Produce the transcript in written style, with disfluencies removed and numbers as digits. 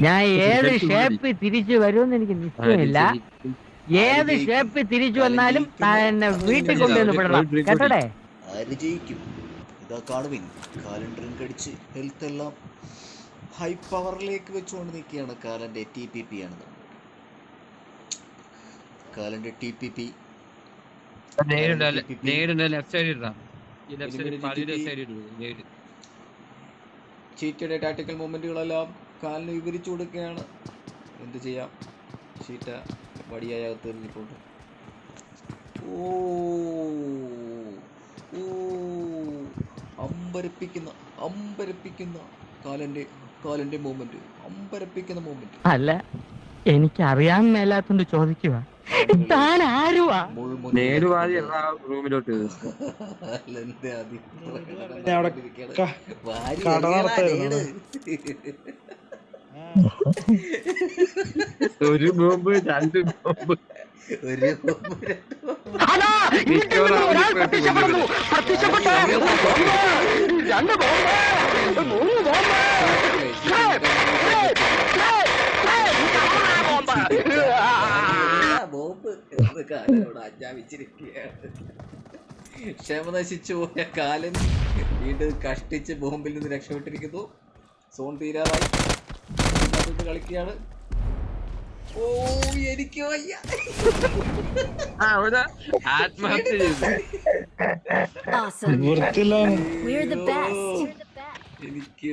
ഞാൻ ഏത് ഷേപ്പ് തിരിച്ചു വരുമെന്ന് എനിക്ക് നിശ്ചയമില്ല. ഏത് ഷേപ്പ് തിരിച്ചു വന്നാലും എന്നെ വീട്ടിൽ കൊണ്ടുവന്ന് വിടണം കേട്ടോടെ. ആര് ജയിക്കും? ഇതാ കാണുവിൻ, കാലൻ ഡ്രിങ്ക് അടിച്ച് ഹെൽത്ത് എല്ലാം ഹൈ പവറിലേക്ക് വെച്ചുകൊണ്ട് നിൽക്കുകയാണ്. കാലൻ്റെ TPP ആണ്. കാലൻ്റെ TPP ചീറ്റയുടെ ടാക്ടിക്കൽ മൂവ്മെൻറ്റുകളെല്ലാം കാലിന് വിവരിച്ചു കൊടുക്കുകയാണ്. എന്ത് ചെയ്യാം, ചീറ്റ വടിയായി അകത്തെറിഞ്ഞിട്ടുണ്ട്. ഓ ഓ അമ്പരപ്പിക്കുന്ന കാലൻ്റെ മൂവ്മെൻറ്റ്, അമ്പരപ്പിക്കുന്ന മൂവ്മെൻറ്റ്. അല്ല, എനിക്ക് അറിയാൻ മേലാത്തോണ്ട് ചോദിക്കുക, താൻ ആരുവാ? റൂമിലോട്ട് ഒരു ബോംബ്, രണ്ട് ബോംബ്, ഒരു ബോംബ് എന്ന് കാലനോട് ആജ്ഞാപിച്ചിരിക്കുകയാണ്. ക്ഷമ നശിച്ചു പോയ കാലൻ വീണ്ടും കഷ്ടിച്ച് ബോംബിൽ നിന്ന് രക്ഷപ്പെട്ടിരിക്കുന്നു. സോൺ തീരാറായി കളിക്കുകയാണ്. ഓ എനിക്ക് വയ്യ, ആത്മഹത്യ ചെയ്തു. എനിക്ക്